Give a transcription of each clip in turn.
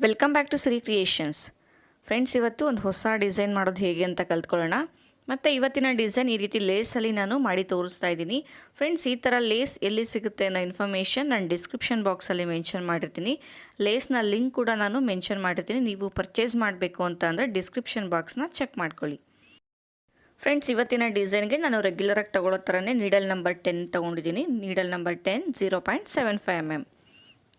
Welcome back to Siri creations. Friends, ಇವತ್ತು ಒಂದು ಹೊಸ ಡಿಸೈನ್ ಮಾಡೋದು ಹೇಗೆ ಅಂತ ಕಲ್ತ್ಕೊಳ್ಳೋಣ. ಮತ್ತು ಇವತ್ತಿನ ಡಿಸೈನ್ ಈ ರೀತಿ ಲೇಸಲ್ಲಿ ನಾನು ಮಾಡಿ ತೋರಿಸ್ತಾ ಇದ್ದೀನಿ. ಫ್ರೆಂಡ್ಸ್, ಈ ಥರ ಲೇಸ್ ಎಲ್ಲಿ ಸಿಗುತ್ತೆ ಅನ್ನೋ ಇನ್ಫಾರ್ಮೇಷನ್ ನಾನು ಡಿಸ್ಕ್ರಿಪ್ಷನ್ ಬಾಕ್ಸಲ್ಲಿ ಮೆನ್ಷನ್ ಮಾಡಿರ್ತೀನಿ. ಲೇಸ್ನ ಲಿಂಕ್ ಕೂಡ ನಾನು ಮೆನ್ಷನ್ ಮಾಡಿರ್ತೀನಿ. ನೀವು ಪರ್ಚೇಸ್ ಮಾಡಬೇಕು ಅಂತ ಅಂದರೆ ಡಿಸ್ಕ್ರಿಪ್ಷನ್ ಬಾಕ್ಸ್ನ ಚೆಕ್ ಮಾಡ್ಕೊಳ್ಳಿ. ಫ್ರೆಂಡ್ಸ್, ಇವತ್ತಿನ ಡಿಸೈನ್ಗೆ ನಾನು ರೆಗ್ಯುಲರಾಗಿ ತೊಗೊಳ್ಳೋ ಥರನೇ ನೀಡಲ್ ನಂಬರ್ 10 ತೊಗೊಂಡಿದ್ದೀನಿ. Needle number 10 0.75 mm.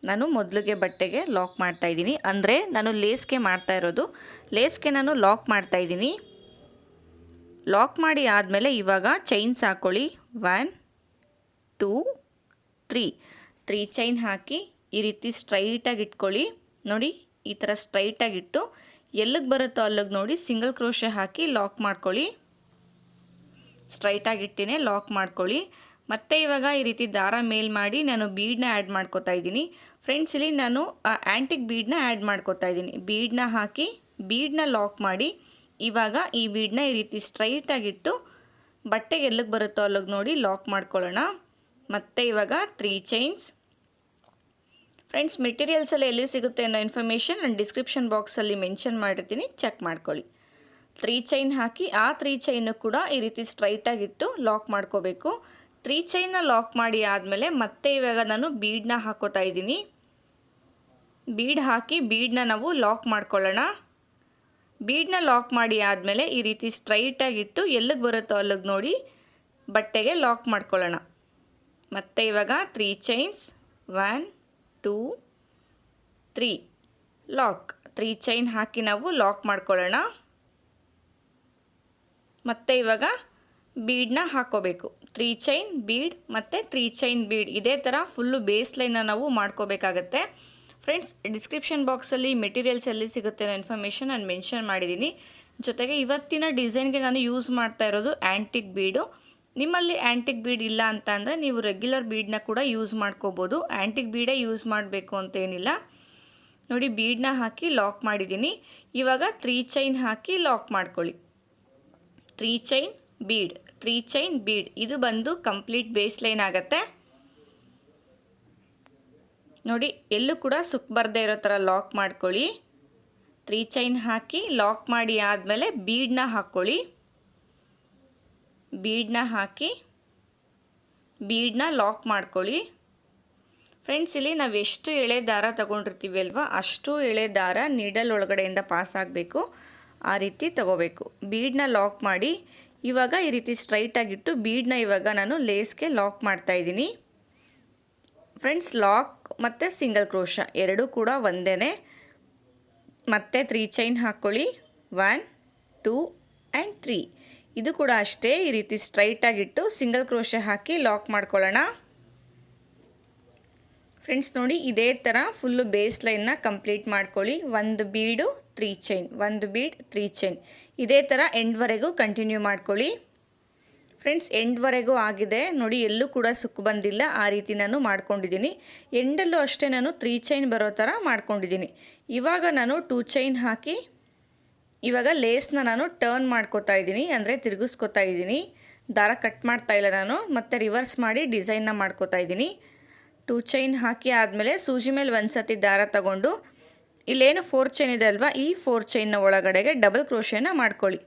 ನಾನು ಮೊದಲಿಗೆ ಬಟ್ಟೆಗೆ ಲಾಕ್ ಮಾಡ್ತಾ ಇದ್ದೀನಿ. ಅಂದರೆ ನಾನು ಲೇಸ್ಗೆ ಮಾಡ್ತಾ ಇರೋದು, ಲೇಸ್ಗೆ ನಾನು ಲಾಕ್ ಮಾಡ್ತಾ ಇದ್ದೀನಿ. ಲಾಕ್ ಮಾಡಿ ಆದಮೇಲೆ ಇವಾಗ ಚೈನ್ಸ್ ಹಾಕ್ಕೊಳ್ಳಿ. 1 2 3 ಚೈನ್ ಹಾಕಿ ಈ ರೀತಿ ಸ್ಟ್ರೈಟಾಗಿ ಇಟ್ಕೊಳ್ಳಿ. ನೋಡಿ, ಈ ಥರ ಸ್ಟ್ರೈಟಾಗಿಟ್ಟು ಎಲ್ಲಿಗೆ ಬರುತ್ತೋ ಅಲ್ಲಿಗೆ ನೋಡಿ ಸಿಂಗಲ್ ಕ್ರೋಶೆ ಹಾಕಿ ಲಾಕ್ ಮಾಡ್ಕೊಳ್ಳಿ. ಸ್ಟ್ರೈಟಾಗಿಟ್ಟಿನೇ ಲಾಕ್ ಮಾಡ್ಕೊಳ್ಳಿ. ಮತ್ತು ಇವಾಗ ಈ ರೀತಿ ದಾರ ಮೇಲ್ ಮಾಡಿ ನಾನು ಬೀಡನ್ನ ಆ್ಯಡ್ ಮಾಡ್ಕೋತಾ ಇದ್ದೀನಿ. ಫ್ರೆಂಡ್ಸ್, ಇಲ್ಲಿ ನಾನು ಆ್ಯಂಟಿಕ್ ಬೀಡನ್ನ ಆ್ಯಡ್ ಮಾಡ್ಕೋತಾ ಇದ್ದೀನಿ. ಬೀಡನ್ನ ಹಾಕಿ ಬೀಡನ್ನ ಲಾಕ್ ಮಾಡಿ ಇವಾಗ ಈ ಬೀಡನ್ನ ಈ ರೀತಿ ಸ್ಟ್ರೈಟಾಗಿಟ್ಟು ಬಟ್ಟೆಗೆ ಎಲ್ಲಿಗೆ ಬರುತ್ತೋ ಅಲ್ಲಿಗೆ ನೋಡಿ ಲಾಕ್ ಮಾಡ್ಕೊಳ್ಳೋಣ. ಮತ್ತು ಇವಾಗ 3 ಚೈನ್ಸ್. ಫ್ರೆಂಡ್ಸ್, ಮೆಟೀರಿಯಲ್ಸಲ್ಲಿ ಎಲ್ಲಿ ಸಿಗುತ್ತೆ ಅನ್ನೋ ಇನ್ಫಾರ್ಮೇಷನ್ ನಾನು ಡಿಸ್ಕ್ರಿಪ್ಷನ್ ಬಾಕ್ಸಲ್ಲಿ ಮೆನ್ಷನ್ ಮಾಡಿರ್ತೀನಿ, ಚೆಕ್ ಮಾಡ್ಕೊಳ್ಳಿ. 3 ಚೈನ್ ಹಾಕಿ ಆ 3 ಚೈನು ಕೂಡ ಈ ರೀತಿ ಸ್ಟ್ರೈಟಾಗಿಟ್ಟು ಲಾಕ್ ಮಾಡ್ಕೋಬೇಕು. 3 ಚೈನ್ನ ಲಾಕ್ ಮಾಡಿ ಆದಮೇಲೆ ಮತ್ತೆ ಇವಾಗ ನಾನು ಬೀಡನ್ನ ಹಾಕೋತಾ ಇದ್ದೀನಿ. ಬೀಡ್ ಹಾಕಿ ಬೀಡನ್ನ ನಾವು ಲಾಕ್ ಮಾಡ್ಕೊಳ್ಳೋಣ. ಬೀಡನ್ನ ಲಾಕ್ ಮಾಡಿ ಆದಮೇಲೆ ಈ ರೀತಿ ಸ್ಟ್ರೈಟಾಗಿಟ್ಟು ಎಲ್ಲಿಗೆ ಬರುತ್ತೋ ಅಲ್ಲಿಗೆ ನೋಡಿ ಬಟ್ಟೆಗೆ ಲಾಕ್ ಮಾಡ್ಕೊಳ್ಳೋಣ. ಮತ್ತು ಇವಾಗ 3 ಚೈನ್ಸ್ 1 2 3 ಲಾಕ್. 3 ಚೈನ್ ಹಾಕಿ ನಾವು ಲಾಕ್ ಮಾಡ್ಕೊಳ್ಳೋಣ. ಮತ್ತು ಇವಾಗ ಬೀಡನ್ನ ಹಾಕೋಬೇಕು. 3 ಚೈನ್ ಬೀಡ್ ಮತ್ತು 3 ಚೈನ್ ಬೀಡ್ ಇದೇ ಥರ ಫುಲ್ಲು ಬೇಸ್ ಲೈನ್ನ ನಾವು ಮಾಡ್ಕೋಬೇಕಾಗತ್ತೆ. ಫ್ರೆಂಡ್ಸ್, ಡಿಸ್ಕ್ರಿಪ್ಷನ್ ಬಾಕ್ಸಲ್ಲಿ ಮೆಟೀರಿಯಲ್ಸ್ ಎಲ್ಲಿ ಸಿಗುತ್ತೆ ಅನ್ನೋ ಇನ್ಫಾರ್ಮೇಷನ್ ನಾನು ಮೆನ್ಷನ್ ಮಾಡಿದ್ದೀನಿ. ಜೊತೆಗೆ ಇವತ್ತಿನ ಡಿಸೈನ್ಗೆ ನಾನು ಯೂಸ್ ಮಾಡ್ತಾ ಇರೋದು ಆ್ಯಂಟಿಕ್ ಬೀಡು. ನಿಮ್ಮಲ್ಲಿ ಆ್ಯಂಟಿಕ್ ಬೀಡ್ ಇಲ್ಲ ಅಂತ ಅಂದರೆ ನೀವು ರೆಗ್ಯುಲರ್ ಬೀಡನ್ನ ಕೂಡ ಯೂಸ್ ಮಾಡ್ಕೋಬೋದು. ಆ್ಯಂಟಿಕ್ ಬೀಡೇ ಯೂಸ್ ಮಾಡಬೇಕು ಅಂತೇನಿಲ್ಲ. ನೋಡಿ, ಬೀಡನ್ನ ಹಾಕಿ ಲಾಕ್ ಮಾಡಿದ್ದೀನಿ. ಇವಾಗ 3 ಚೈನ್ ಹಾಕಿ ಲಾಕ್ ಮಾಡ್ಕೊಳ್ಳಿ. 3 ಚೈನ್ ಬೀಡ್ 3 ಚೈನ್ ಬೀಡ್ ಇದು ಬಂದು ಕಂಪ್ಲೀಟ್ ಬೇಸ್ ಲೈನ್ ಆಗುತ್ತೆ. ನೋಡಿ, ಎಲ್ಲೂ ಕೂಡ ಸುಕ್ಕಬಾರ್ದೇ ಇರೋ ಥರ ಲಾಕ್ ಮಾಡ್ಕೊಳ್ಳಿ. 3 ಚೈನ್ ಹಾಕಿ ಲಾಕ್ ಮಾಡಿ ಆದಮೇಲೆ ಬೀಡನ್ನ ಹಾಕ್ಕೊಳ್ಳಿ. ಬೀಡನ್ನ ಹಾಕಿ ಬೀಡನ್ನ ಲಾಕ್ ಮಾಡ್ಕೊಳ್ಳಿ. ಫ್ರೆಂಡ್ಸ್, ಇಲ್ಲಿ ನಾವು ಎಷ್ಟು ಎಳೆ ದಾರ ತಗೊಂಡಿರ್ತೀವಿ ಅಲ್ವಾ, ಅಷ್ಟು ಎಳೆ ದಾರ ನೀಡಲ್ ಒಳಗಡೆಯಿಂದ ಪಾಸ್ ಆಗಬೇಕು. ಆ ರೀತಿ ತಗೋಬೇಕು. ಬೀಡನ್ನ ಲಾಕ್ ಮಾಡಿ ಇವಾಗ ಈ ರೀತಿ ಸ್ಟ್ರೈಟಾಗಿಟ್ಟು ಬೀಡನ್ನ ಇವಾಗ ನಾನು ಲೇಸ್ಗೆ ಲಾಕ್ ಮಾಡ್ತಾಯಿದ್ದೀನಿ. ಫ್ರೆಂಡ್ಸ್, ಲಾಕ್ ಮತ್ತು ಸಿಂಗಲ್ ಕ್ರೋಶ ಎರಡೂ ಕೂಡ ಒಂದೇ. ಮತ್ತೆ 3 ಚೈನ್ ಹಾಕ್ಕೊಳ್ಳಿ. 1 2 ಆ್ಯಂಡ್ 3 ಇದು ಕೂಡ ಅಷ್ಟೇ ಈ ರೀತಿ ಸ್ಟ್ರೈಟಾಗಿಟ್ಟು ಸಿಂಗಲ್ ಕ್ರೋಶ ಹಾಕಿ ಲಾಕ್ ಮಾಡ್ಕೊಳ್ಳೋಣ. ಫ್ರೆಂಡ್ಸ್, ನೋಡಿ, ಇದೇ ಥರ ಫುಲ್ಲು ಬೇಸ್ ಲೈನ್ನ ಕಂಪ್ಲೀಟ್ ಮಾಡ್ಕೊಳ್ಳಿ. 1 ಬೀಡು 3 ಚೈನ್ 1 ಬೀಡ್ 3 ಚೈನ್ ಇದೇ ಥರ ಎಂಡ್ವರೆಗೂ ಕಂಟಿನ್ಯೂ ಮಾಡ್ಕೊಳ್ಳಿ. ಫ್ರೆಂಡ್ಸ್, ಎಂಡ್ವರೆಗೂ ಆಗಿದೆ ನೋಡಿ, ಎಲ್ಲೂ ಕೂಡ ಸುಕ್ಕು ಬಂದಿಲ್ಲ. ಆ ರೀತಿ ನಾನು ಮಾಡ್ಕೊಂಡಿದ್ದೀನಿ. ಎಂಡಲ್ಲೂ ಅಷ್ಟೇ ನಾನು 3 ಚೈನ್ ಬರೋ ಥರ ಮಾಡ್ಕೊಂಡಿದ್ದೀನಿ. ಇವಾಗ ನಾನು 2 ಚೈನ್ ಹಾಕಿ ಇವಾಗ ಲೇಸ್ನ ನಾನು ಟರ್ನ್ ಮಾಡ್ಕೋತಾ ಇದ್ದೀನಿ, ಅಂದರೆ ತಿರುಗಿಸ್ಕೋತಾ ಇದ್ದೀನಿ. ದಾರ ಕಟ್ ಮಾಡ್ತಾ ಇಲ್ಲ ನಾನು, ಮತ್ತು ರಿವರ್ಸ್ ಮಾಡಿ ಡಿಸೈನ್ನ ಮಾಡ್ಕೋತಾ ಇದ್ದೀನಿ. 2 ಚೈನ್ ಹಾಕಿ ಆದಮೇಲೆ ಸೂಜಿ ಮೇಲೆ ಒಂದು ಸತಿ ದಾರ ತಗೊಂಡು ಇಲ್ಲೇನು 4 ಚೈನ್ ಇದೆ ಅಲ್ವಾ, ಈ 4 ಚೈನ್ನ ಒಳಗಡೆಗೆ ಡಬಲ್ ಕ್ರೋಶೆನ ಮಾಡ್ಕೊಳ್ಳಿ.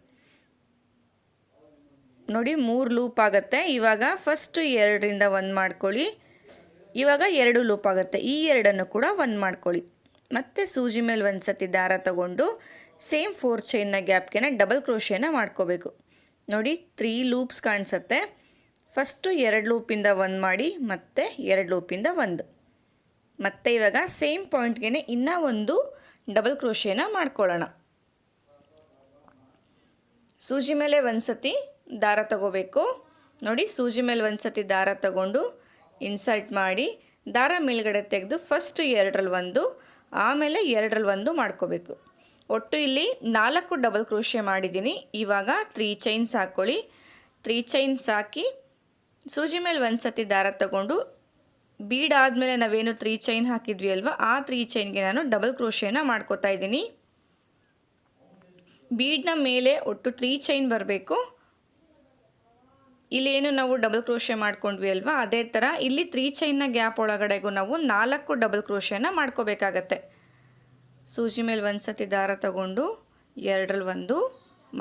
ನೋಡಿ, 3 ಲೂಪ್ ಆಗುತ್ತೆ. ಇವಾಗ ಫಸ್ಟ್ 2ರಿಂದ 1 ಮಾಡ್ಕೊಳ್ಳಿ. ಇವಾಗ 2 ಲೂಪ್ ಆಗುತ್ತೆ. ಈ 2ಅನ್ನು ಕೂಡ 1 ಮಾಡ್ಕೊಳ್ಳಿ. ಮತ್ತು ಸೂಜಿ ಮೇಲೆ ಒಂದು ಸತಿ ದಾರ ತಗೊಂಡು ಸೇಮ್ 4 ಚೈನ್ನ ಗ್ಯಾಪ್ಗೆ ಡಬಲ್ ಕ್ರೋಶೆನ ಮಾಡ್ಕೋಬೇಕು. ನೋಡಿ, 3 ಲೂಪ್ಸ್ ಕಾಣಿಸುತ್ತೆ. ಫಸ್ಟು 2 ಲೂಪಿಂದ 1 ಮಾಡಿ, ಮತ್ತು 2 ಲೂಪಿಂದ 1. ಮತ್ತು ಇವಾಗ ಸೇಮ್ ಪಾಯಿಂಟ್ಗೆ ಇನ್ನೂ ಒಂದು ಡಬಲ್ ಕ್ರೋಶೆನ ಮಾಡ್ಕೊಳ್ಳೋಣ. ಸೂಜಿ ಮೇಲೆ ಒಂದು ಸತಿ ದಾರ ತಗೋಬೇಕು. ನೋಡಿ, ಸೂಜಿ ಮೇಲೆ ಒಂದು ಸತಿ ದಾರ ತಗೊಂಡು ಇನ್ಸರ್ಟ್ ಮಾಡಿ ದಾರ ಮೇಲ್ಗಡೆ ತೆಗೆದು ಫಸ್ಟ್ 2ರಲ್ಲಿ 1 ಆಮೇಲೆ 2ರಲ್ಲಿ 1 ಮಾಡ್ಕೋಬೇಕು. ಒಟ್ಟು ಇಲ್ಲಿ 4 ಡಬಲ್ ಕ್ರೋಶೆ ಮಾಡಿದ್ದೀನಿ. ಇವಾಗ 3 ಚೈನ್ಸ್ ಹಾಕ್ಕೊಳ್ಳಿ. 3 ಚೈನ್ಸ್ ಹಾಕಿ ಸೂಜಿ ಮೇಲೆ ಒಂದು ಸತಿ ದಾರ ತಗೊಂಡು ಬೀಡ್ ಆದಮೇಲೆ ನಾವೇನು 3 ಚೈನ್ ಹಾಕಿದ್ವಿ ಅಲ್ವಾ, ಆ 3 ಚೈನ್ಗೆ ನಾನು ಡಬಲ್ ಕ್ರೋಶೆನ ಮಾಡ್ಕೋತಾ ಇದ್ದೀನಿ. ಬೀಡ್ನ ಮೇಲೆ ಒಟ್ಟು 3 ಚೈನ್ ಬರಬೇಕು. ಇಲ್ಲೇನು ನಾವು ಡಬಲ್ ಕ್ರೋಶೆ ಮಾಡ್ಕೊಂಡ್ವಿ ಅಲ್ವಾ, ಅದೇ ಥರ ಇಲ್ಲಿ 3 ಚೈನ್ನ ಗ್ಯಾಪ್ ಒಳಗಡೆಗೂ ನಾವು 4 ಡಬಲ್ ಕ್ರೋಶೆನ ಮಾಡ್ಕೋಬೇಕಾಗತ್ತೆ. ಸೂಜಿ ಮೇಲೆ ಒಂದು ಸತಿ ದಾರ ತಗೊಂಡು ಎರಡರಲ್ಲಿ ಒಂದು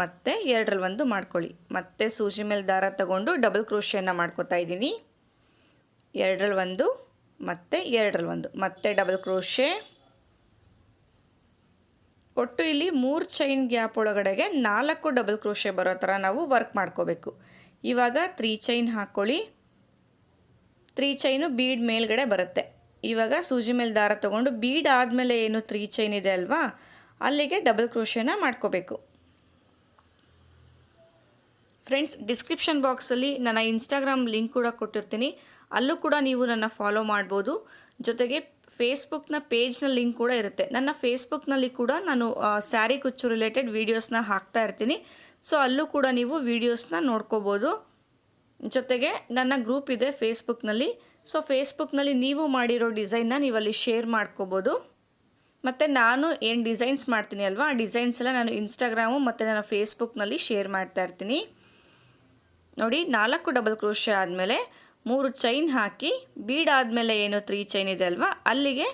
ಮತ್ತು ಎರಡರಲ್ಲಿ ಒಂದು ಮಾಡ್ಕೊಳ್ಳಿ. ಮತ್ತೆ ಸೂಜಿ ಮೇಲೆ ದಾರ ತಗೊಂಡು ಡಬಲ್ ಕ್ರೋಶೆಯನ್ನು ಮಾಡ್ಕೋತಾ ಇದ್ದೀನಿ. ಎರಡರಲ್ಲಿ ಒಂದು ಮತ್ತು ಎರಡರಲ್ಲಿ ಒಂದು ಮತ್ತೆ ಡಬಲ್ ಕ್ರೋಶೆ. ಒಟ್ಟು ಇಲ್ಲಿ 3 ಚೈನ್ ಗ್ಯಾಪ್ ಒಳಗಡೆಗೆ 4 ಡಬಲ್ ಕ್ರೋಶೆ ಬರೋ ಥರ ನಾವು ವರ್ಕ್ ಮಾಡ್ಕೋಬೇಕು. ಇವಾಗ 3 ಚೈನ್ ಹಾಕ್ಕೊಳ್ಳಿ. 3 ಚೈನು ಬೀಡ್ ಮೇಲ್ಗಡೆ ಬರುತ್ತೆ. ಇವಾಗ ಸೂಜಿ ಮೇಲೆ ದಾರ ತಗೊಂಡು ಬೀಡ್ ಆದಮೇಲೆ ಏನು 3 ಚೈನ್ ಇದೆ ಅಲ್ವಾ, ಅಲ್ಲಿಗೆ ಡಬಲ್ ಕ್ರೋಶೆನ ಮಾಡ್ಕೋಬೇಕು. ಫ್ರೆಂಡ್ಸ್, ಡಿಸ್ಕ್ರಿಪ್ಷನ್ ಬಾಕ್ಸಲ್ಲಿ ನನ್ನ ಇನ್ಸ್ಟಾಗ್ರಾಮ್ ಲಿಂಕ್ ಕೂಡ ಕೊಟ್ಟಿರ್ತೀನಿ, ಅಲ್ಲೂ ಕೂಡ ನೀವು ನನ್ನ ಫಾಲೋ ಮಾಡ್ಬೋದು. ಜೊತೆಗೆ ಫೇಸ್ಬುಕ್ನ ಪೇಜ್ನ ಲಿಂಕ್ ಕೂಡ ಇರುತ್ತೆ. ನನ್ನ ಫೇಸ್ಬುಕ್ನಲ್ಲಿ ಕೂಡ ನಾನು ಸ್ಯಾರಿ ಕುಚ್ಚು ರಿಲೇಟೆಡ್ ವೀಡಿಯೋಸ್ನ ಹಾಕ್ತಾ ಇರ್ತೀನಿ. ಸೊ ಅಲ್ಲೂ ಕೂಡ ನೀವು ವೀಡಿಯೋಸ್ನ ನೋಡ್ಕೋಬೋದು. ಜೊತೆಗೆ ನನ್ನ ಗ್ರೂಪ್ ಇದೆ ಫೇಸ್ಬುಕ್ನಲ್ಲಿ. ಸೊ ಫೇಸ್ಬುಕ್ನಲ್ಲಿ ನೀವು ಮಾಡಿರೋ ಡಿಸೈನ್ನ ನೀವಲ್ಲಿ ಶೇರ್ ಮಾಡ್ಕೋಬೋದು. ಮತ್ತು ನಾನು ಏನು ಡಿಸೈನ್ಸ್ ಮಾಡ್ತೀನಿ ಅಲ್ವಾ, ಆ ಡಿಸೈನ್ಸ್ ಎಲ್ಲ ನಾನು ಇನ್ಸ್ಟಾಗ್ರಾಮು ಮತ್ತು ನನ್ನ ಫೇಸ್ಬುಕ್ನಲ್ಲಿ ಶೇರ್ ಮಾಡ್ತಾ ಇರ್ತೀನಿ. ನೋಡಿ, 4 ಡಬಲ್ ಕ್ರೋಶೆ ಆದಮೇಲೆ 3 ಚೈನ್ ಹಾಕಿ ಬೀಡ್ ಆದಮೇಲೆ ಏನು 3 ಚೈನ್ ಇದೆ ಅಲ್ವಾ, ಅಲ್ಲಿಗೆ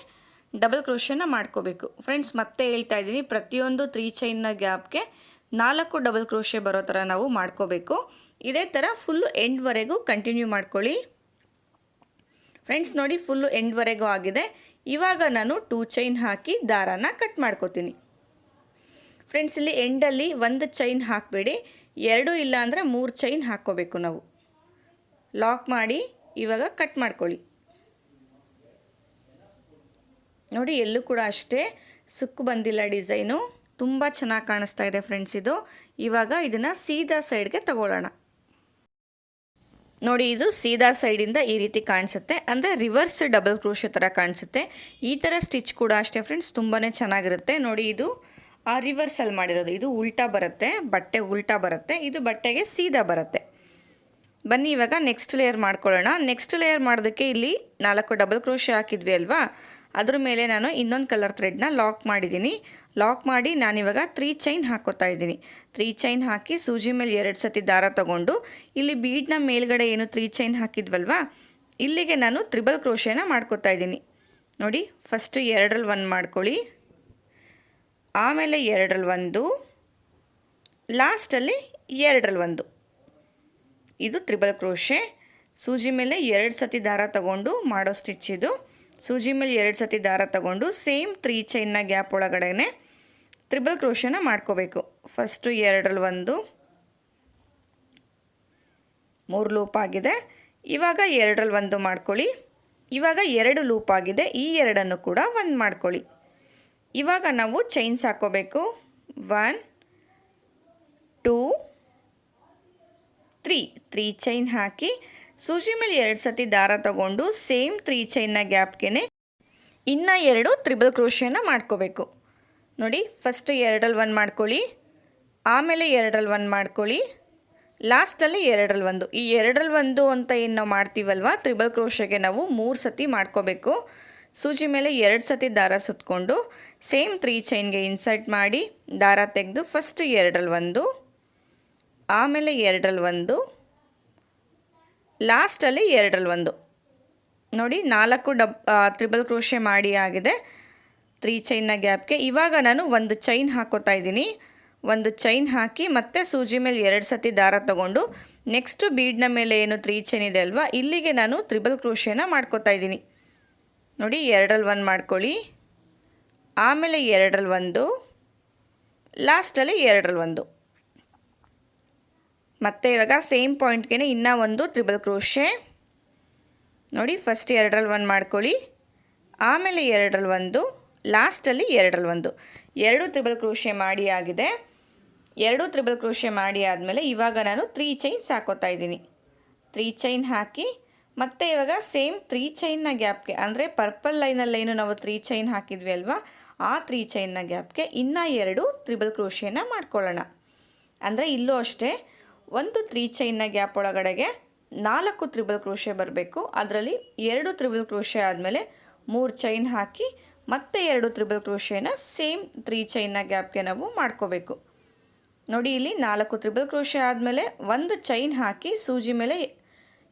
ಡಬಲ್ ಕ್ರೋಶೆನ ಮಾಡ್ಕೋಬೇಕು. ಫ್ರೆಂಡ್ಸ್, ಮತ್ತೆ ಹೇಳ್ತಾ ಇದ್ದೀನಿ, ಪ್ರತಿಯೊಂದು 3 ಚೈನ್ನ ಗ್ಯಾಪ್ಗೆ 4 ಡಬಲ್ ಕ್ರೋಶೆ ಬರೋ ಥರ ನಾವು ಮಾಡ್ಕೋಬೇಕು. ಇದೇ ಥರ ಫುಲ್ಲು ಎಂಡ್ವರೆಗೂ ಕಂಟಿನ್ಯೂ ಮಾಡ್ಕೊಳ್ಳಿ. ಫ್ರೆಂಡ್ಸ್ ನೋಡಿ, ಫುಲ್ಲು ಎಂಡ್ವರೆಗೂ ಆಗಿದೆ. ಇವಾಗ ನಾನು 2 ಚೈನ್ ಹಾಕಿ ದಾರಾನ ಕಟ್ ಮಾಡ್ಕೋತೀನಿ. ಫ್ರೆಂಡ್ಸ್, ಇಲ್ಲಿ ಎಂಡಲ್ಲಿ 1 ಚೈನ್ ಹಾಕಬೇಡಿ, 2 ಇಲ್ಲ ಅಂದರೆ 3 ಚೈನ್ ಹಾಕ್ಕೋಬೇಕು ನಾವು. ಲಾಕ್ ಮಾಡಿ ಇವಾಗ ಕಟ್ ಮಾಡ್ಕೊಳ್ಳಿ. ನೋಡಿ, ಎಲ್ಲೂ ಕೂಡ ಅಷ್ಟೇ ಸುಕ್ಕು ಬಂದಿಲ್ಲ ಡಿಸೈನು, ತುಂಬ ಚೆನ್ನಾಗಿ ಕಾಣಿಸ್ತಾ ಇದೆ ಫ್ರೆಂಡ್ಸ್ ಇದು. ಇವಾಗ ಇದನ್ನು ಸೀದಾ ಸೈಡ್ಗೆ ತಗೊಳ್ಳೋಣ. ನೋಡಿ, ಇದು ಸೀದಾ ಸೈಡಿಂದ ಈ ರೀತಿ ಕಾಣಿಸುತ್ತೆ, ಅಂದರೆ ರಿವರ್ಸ್ ಡಬಲ್ ಕ್ರೋಶೆ ಥರ ಕಾಣಿಸುತ್ತೆ. ಈ ಥರ ಸ್ಟಿಚ್ ಕೂಡ ಅಷ್ಟೇ ಫ್ರೆಂಡ್ಸ್, ತುಂಬಾ ಚೆನ್ನಾಗಿರುತ್ತೆ. ನೋಡಿ, ಇದು ರಿವರ್ಸಲ್ಲಿ ಮಾಡಿರೋದು, ಇದು ಉಲ್ಟಾ ಬರುತ್ತೆ, ಬಟ್ಟೆ ಉಲ್ಟಾ ಬರುತ್ತೆ, ಇದು ಬಟ್ಟೆಗೆ ಸೀದಾ ಬರುತ್ತೆ. ಬನ್ನಿ ಇವಾಗ ನೆಕ್ಸ್ಟ್ ಲೇಯರ್ ಮಾಡ್ಕೊಳ್ಳೋಣ. ನೆಕ್ಸ್ಟ್ ಲೇಯರ್ ಮಾಡೋದಕ್ಕೆ ಇಲ್ಲಿ 4 ಡಬಲ್ ಕ್ರೋಶೆ ಹಾಕಿದ್ವಿ ಅಲ್ವಾ, ಅದ್ರ ಮೇಲೆ ನಾನು ಇನ್ನೊಂದು ಕಲರ್ ಥ್ರೆಡ್ನ ಲಾಕ್ ಮಾಡಿದ್ದೀನಿ. ಲಾಕ್ ಮಾಡಿ ನಾನಿವಾಗ 3 ಚೈನ್ ಹಾಕೋತಾ ಇದ್ದೀನಿ. 3 ಚೈನ್ ಹಾಕಿ ಸೂಜಿ ಮೇಲೆ 2 ಸತಿ ದಾರ ತಗೊಂಡು ಇಲ್ಲಿ ಬೀಡ್ನ ಮೇಲ್ಗಡೆ ಏನು 3 ಚೈನ್ ಹಾಕಿದ್ವಲ್ವಾ, ಇಲ್ಲಿಗೆ ನಾನು ತ್ರಿಬಲ್ ಕ್ರೋಶೆನ ಮಾಡ್ಕೋತಾ ಇದ್ದೀನಿ. ನೋಡಿ, ಫಸ್ಟು 2ರಲ್ಲಿ 1 ಮಾಡ್ಕೊಳ್ಳಿ, ಆಮೇಲೆ 2ರಲ್ಲಿ 1, ಲಾಸ್ಟಲ್ಲಿ 2ರಲ್ಲಿ 1. ಇದು ತ್ರಿಬಲ್ ಕ್ರೋಶೆ. ಸೂಜಿ ಮೇಲೆ 2 ಸತಿ ದಾರ ತಗೊಂಡು ಮಾಡೋ ಸ್ಟಿಚ್ ಇದು. ಸೂಜಿ ಮೇಲೆ 2 ಸತಿ ದಾರ ತಗೊಂಡು ಸೇಮ್ 3 ಚೈನ್ನ ಗ್ಯಾಪ್ ಒಳಗಡೆ ತ್ರಿಬಲ್ ಕ್ರೋಶೆನ ಮಾಡ್ಕೋಬೇಕು. ಫಸ್ಟು 2ರಲ್ಲಿ 1, 3 ಲೂಪ್ ಆಗಿದೆ. ಇವಾಗ 2ರಲ್ಲಿ 1 ಮಾಡ್ಕೊಳ್ಳಿ. ಇವಾಗ 2 ಲೂಪ್ ಆಗಿದೆ, ಈ 2ಅನ್ನು ಕೂಡ 1 ಮಾಡ್ಕೊಳ್ಳಿ. ಇವಾಗ ನಾವು ಚೈನ್ಸ್ ಹಾಕೋಬೇಕು. 1 2 3 ಚೈನ್ ಹಾಕಿ ಸೂಜಿ ಮೇಲೆ 2 ಸತಿ ದಾರ ತಗೊಂಡು ಸೇಮ್ 3 ಚೈನ್ನ ಗ್ಯಾಪ್ಗೆ ಇನ್ನು 2 ತ್ರಿಬಲ್ ಕ್ರೋಶೆನ ಮಾಡ್ಕೋಬೇಕು. ನೋಡಿ, ಫಸ್ಟ್ 2ರಲ್ಲಿ 1 ಮಾಡ್ಕೊಳ್ಳಿ, ಆಮೇಲೆ 2ರಲ್ಲಿ 1 ಮಾಡ್ಕೊಳ್ಳಿ, ಲಾಸ್ಟಲ್ಲಿ 2ರಲ್ಲಿ 1. ಈ 2ರಲ್ಲಿ 1 ಅಂತ ಏನು ನಾವು ಮಾಡ್ತೀವಲ್ವ, ತ್ರಿಬಲ್ ಕ್ರೋಶೆಗೆ ನಾವು 3 ಸತಿ ಮಾಡ್ಕೋಬೇಕು. ಸೂಜಿ ಮೇಲೆ 2 ಸತಿ ದಾರ ಸುತ್ತಕೊಂಡು ಸೇಮ್ 3 ಚೈನ್ಗೆ ಇನ್ಸರ್ಟ್ ಮಾಡಿ ದಾರ ತೆಗೆದು ಫಸ್ಟ್ 2ರಲ್ಲಿ 1, ಆಮೇಲೆ 2ರಲ್ಲಿ 1, ಲಾಸ್ಟಲ್ಲಿ 2ರಲ್ಲಿ 1. ನೋಡಿ, 4 ತ್ರಿಬಲ್ ಕ್ರೋಶೆ ಮಾಡಿ ಆಗಿದೆ 3 ಚೈನ್ನ ಗ್ಯಾಪ್ಗೆ. ಇವಾಗ ನಾನು 1 ಚೈನ್ ಹಾಕೋತಾ ಇದ್ದೀನಿ. 1 ಚೈನ್ ಹಾಕಿ ಮತ್ತೆ ಸೂಜಿ ಮೇಲೆ 2 ಸತಿ ದಾರ ತಗೊಂಡು ನೆಕ್ಸ್ಟ್ ಬೀಡ್ನ ಮೇಲೆ ಏನು 3 ಚೈನ್ ಇದೆ ಅಲ್ವಾ, ಇಲ್ಲಿಗೆ ನಾನು ತ್ರಿಬಲ್ ಕ್ರೋಶೆನ ಮಾಡ್ಕೋತಾ ಇದ್ದೀನಿ. ನೋಡಿ, 2ರಲ್ಲಿ 1 ಮಾಡ್ಕೊಳ್ಳಿ, ಆಮೇಲೆ 2ರಲ್ಲಿ 1, ಲಾಸ್ಟಲ್ಲಿ 2ರಲ್ಲಿ 1. ಮತ್ತು ಇವಾಗ ಸೇಮ್ ಪಾಯಿಂಟ್ಗೆ ಇನ್ನೂ 1 ತ್ರಿಬಲ್ ಕ್ರೋಶೆ. ನೋಡಿ, ಫಸ್ಟ್ 2ರಲ್ಲಿ 1 ಮಾಡ್ಕೊಳ್ಳಿ, ಆಮೇಲೆ 2ರಲ್ಲಿ 1, ಲಾಸ್ಟಲ್ಲಿ 2ರಲ್ಲಿ 1. 2 ತ್ರಿಬಲ್ ಕ್ರೋಶೆ ಮಾಡಿ ಆಗಿದೆ. 2 ತ್ರಿಬಲ್ ಕ್ರೋಶೆ ಮಾಡಿ ಆದಮೇಲೆ ಇವಾಗ ನಾನು 3 ಚೈನ್ಸ್ ಹಾಕೋತಾ ಇದ್ದೀನಿ. 3 ಚೈನ್ ಹಾಕಿ ಮತ್ತು ಇವಾಗ ಸೇಮ್ 3 ಚೈನ್ನ ಗ್ಯಾಪ್ಗೆ, ಅಂದರೆ ಪರ್ಪಲ್ ಲೈನಲ್ಲೇನು ನಾವು 3 ಚೈನ್ ಹಾಕಿದ್ವಿ ಅಲ್ವಾ, ಆ 3 ಚೈನ್ನ ಗ್ಯಾಪ್ಗೆ ಇನ್ನೂ 2 ತ್ರಿಬಲ್ ಕ್ರೋಶೆನ ಮಾಡ್ಕೊಳ್ಳೋಣ. ಅಂದರೆ ಇಲ್ಲೂ ಅಷ್ಟೇ 1 3 ಚೈನ್ನ ಗ್ಯಾಪ್ ಒಳಗಡೆಗೆ 4 ತ್ರಿಬಲ್ ಕ್ರೋಶೆ ಬರಬೇಕು. ಅದರಲ್ಲಿ 2 ತ್ರಿಬಲ್ ಕ್ರೋಶೆ ಆದಮೇಲೆ 3 ಚೈನ್ ಹಾಕಿ ಮತ್ತೆ 2 ತ್ರಿಬಲ್ ಕ್ರೋಶೆನ ಸೇಮ್ 3 ಚೈನ್ನ ಗ್ಯಾಪ್ಗೆ ನಾವು ಮಾಡ್ಕೋಬೇಕು. ನೋಡಿ, ಇಲ್ಲಿ 4 ತ್ರಿಬಲ್ ಕ್ರೋಶೆ ಆದಮೇಲೆ 1 ಚೈನ್ ಹಾಕಿ ಸೂಜಿ ಮೇಲೆ